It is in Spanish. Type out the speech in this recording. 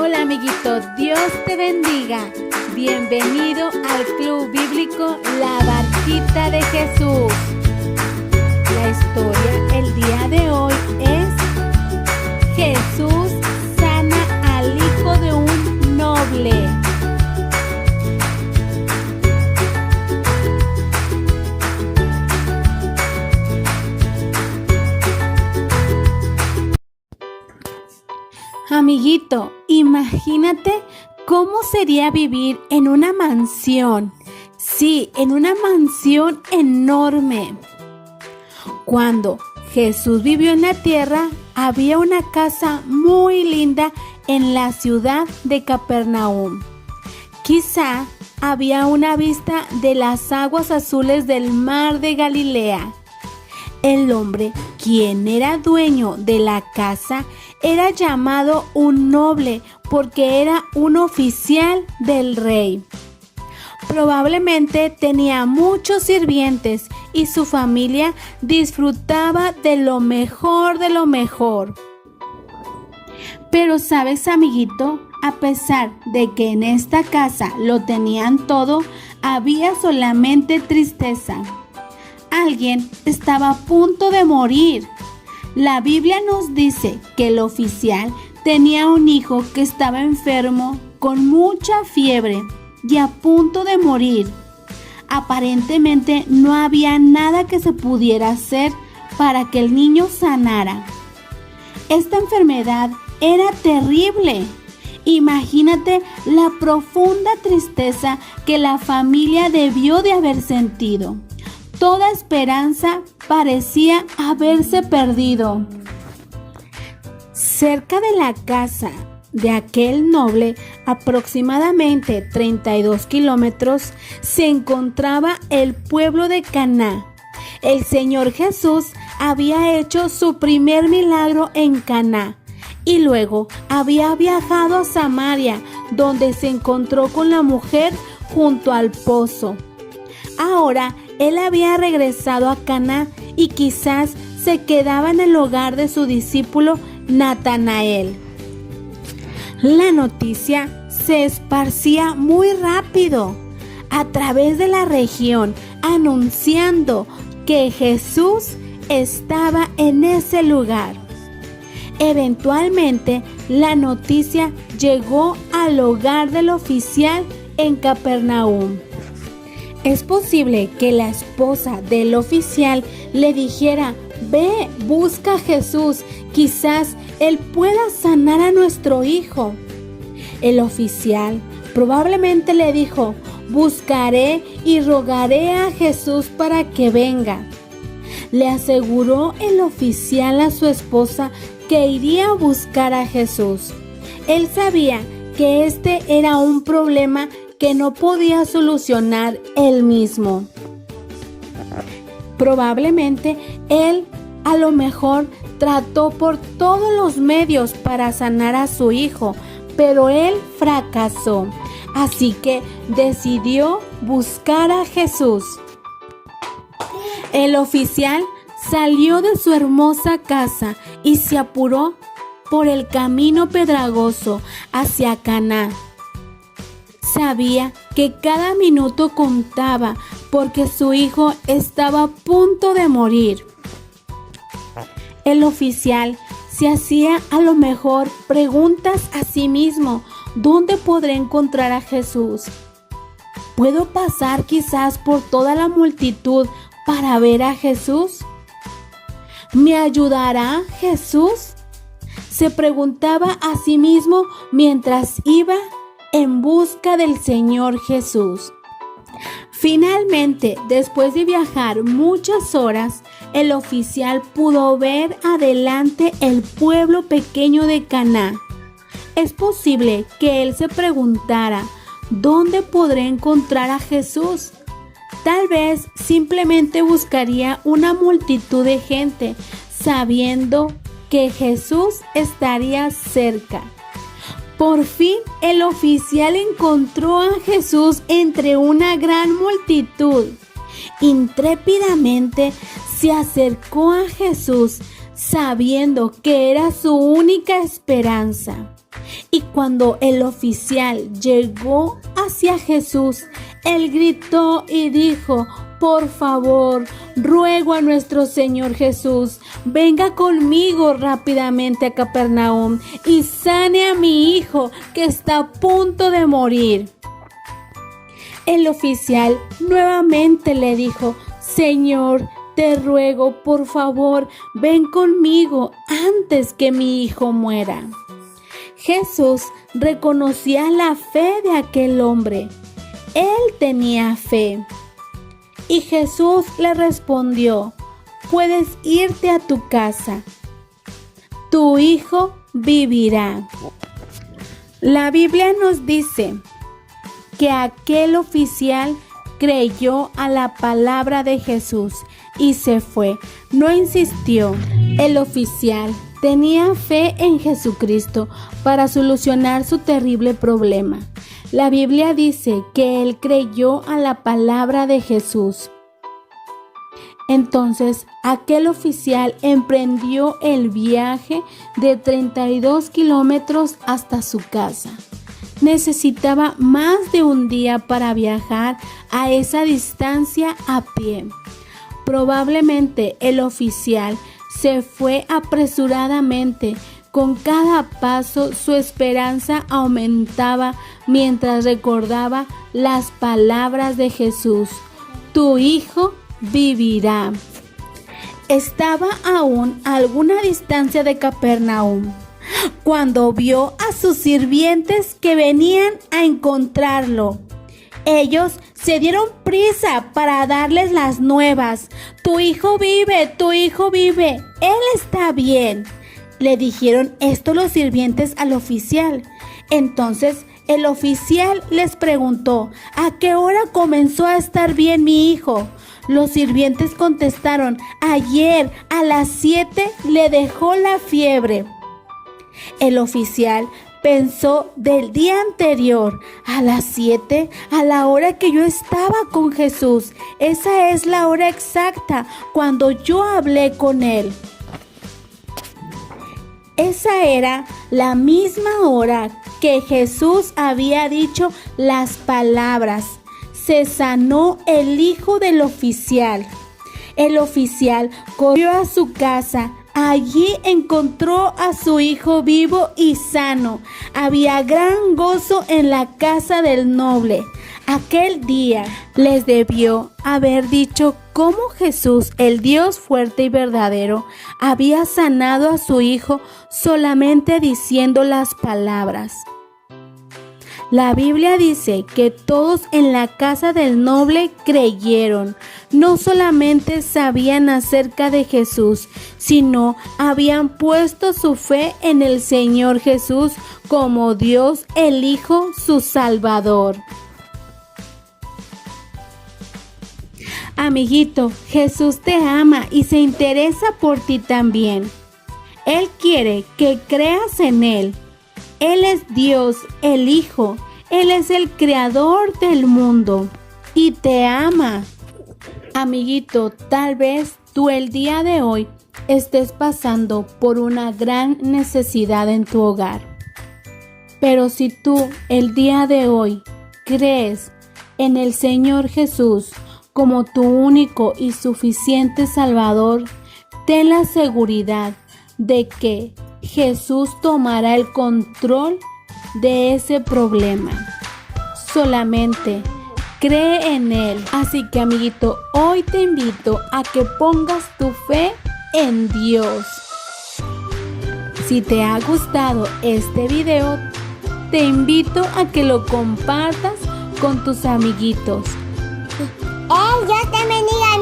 Hola amiguito, Dios te bendiga. Bienvenido al Club Bíblico La Barquita de Jesús. La historia el día de hoy es Jesús sana al hijo de un noble. Amiguito, imagínate cómo sería vivir en una mansión. Sí, en una mansión enorme. Cuando Jesús vivió en la tierra, había una casa muy linda en la ciudad de Capernaum. Quizá había una vista de las aguas azules del mar de Galilea. El hombre, quien era dueño de la casa, era llamado un noble porque era un oficial del rey. Probablemente tenía muchos sirvientes y su familia disfrutaba de lo mejor de lo mejor. Pero sabes, amiguito, a pesar de que en esta casa lo tenían todo, había solamente tristeza. Alguien estaba a punto de morir. La Biblia nos dice que el oficial tenía un hijo que estaba enfermo con mucha fiebre y a punto de morir. Aparentemente no había nada que se pudiera hacer para que el niño sanara. Esta enfermedad era terrible. Imagínate la profunda tristeza que la familia debió de haber sentido. Toda esperanza parecía haberse perdido. Cerca de la casa de aquel noble, aproximadamente 32 kilómetros, se encontraba el pueblo de Caná. El Señor Jesús había hecho su primer milagro en Caná y luego había viajado a Samaria, donde se encontró con la mujer junto al pozo. Ahora él había regresado a Caná y quizás se quedaba en el hogar de su discípulo Natanael. La noticia se esparcía muy rápido a través de la región, anunciando que Jesús estaba en ese lugar. Eventualmente, la noticia llegó al hogar del oficial en Capernaum. Es posible que la esposa del oficial le dijera: ve, busca a Jesús, quizás él pueda sanar a nuestro hijo. El oficial probablemente le dijo: buscaré y rogaré a Jesús para que venga. Le aseguró el oficial a su esposa que iría a buscar a Jesús. Él sabía que este era un problema que no podía solucionar él mismo. Probablemente él a lo mejor trató por todos los medios para sanar a su hijo, pero él fracasó. Así que decidió buscar a Jesús. El oficial salió de su hermosa casa y se apuró por el camino pedregoso hacia Caná. Sabía que cada minuto contaba porque su hijo estaba a punto de morir. El oficial se hacía a lo mejor preguntas a sí mismo: ¿dónde podré encontrar a Jesús? ¿Puedo pasar quizás por toda la multitud para ver a Jesús? ¿Me ayudará Jesús?, se preguntaba a sí mismo mientras iba en busca del Señor Jesús. Finalmente, después de viajar muchas horas, el oficial pudo ver adelante el pueblo pequeño de Caná. Es posible que él se preguntara: ¿dónde podré encontrar a Jesús? Tal vez simplemente buscaría una multitud de gente, sabiendo que Jesús estaría cerca. Por fin el oficial encontró a Jesús entre una gran multitud. Intrépidamente se acercó a Jesús, sabiendo que era su única esperanza. Y cuando el oficial llegó hacia Jesús, él gritó y dijo: por favor, ruego a nuestro Señor Jesús, venga conmigo rápidamente a Capernaum y sane a mi hijo que está a punto de morir. El oficial nuevamente le dijo: Señor, te ruego, por favor, ven conmigo antes que mi hijo muera. Jesús reconocía la fe de aquel hombre. Él tenía fe. Y Jesús le respondió: puedes irte a tu casa. Tu hijo vivirá. La Biblia nos dice que aquel oficial creyó a la palabra de Jesús y se fue. No insistió. El oficial tenía fe en Jesucristo para solucionar su terrible problema. La Biblia dice que él creyó a la palabra de Jesús. Entonces, aquel oficial emprendió el viaje de 32 kilómetros hasta su casa. Necesitaba más de un día para viajar a esa distancia a pie. Probablemente el oficial se fue apresuradamente. Con cada paso su esperanza aumentaba mientras recordaba las palabras de Jesús: tu hijo vivirá. Estaba aún a alguna distancia de Capernaum cuando vio a sus sirvientes que venían a encontrarlo. Ellos se dieron prisa para darles las nuevas: tu hijo vive, él está bien. Le dijeron esto los sirvientes al oficial. Entonces el oficial les preguntó: ¿a qué hora comenzó a estar bien mi hijo? Los sirvientes contestaron: ayer a las 7 le dejó la fiebre. El oficial pensó: del día anterior, a las 7, a la hora que yo estaba con Jesús. Esa es la hora exacta cuando yo hablé con él. Esa era la misma hora que Jesús había dicho las palabras: se sanó el hijo del oficial. El oficial corrió a su casa. Allí encontró a su hijo vivo y sano. Había gran gozo en la casa del noble. Aquel día les debió haber dicho cómo Jesús, el Dios fuerte y verdadero, había sanado a su hijo solamente diciendo las palabras. La Biblia dice que todos en la casa del noble creyeron. No solamente sabían acerca de Jesús, sino habían puesto su fe en el Señor Jesús como Dios el Hijo, su Salvador. Amiguito, Jesús te ama y se interesa por ti también. Él quiere que creas en Él. Él es Dios, el Hijo. Él es el creador del mundo y te ama. Amiguito, tal vez tú el día de hoy estés pasando por una gran necesidad en tu hogar. Pero si tú el día de hoy crees en el Señor Jesús como tu único y suficiente Salvador, ten la seguridad de que Jesús tomará el control de ese problema. Solamente cree en Él. Así que, amiguito, hoy te invito a que pongas tu fe en Dios. Si te ha gustado este video, te invito a que lo compartas con tus amiguitos. Dios te bendiga.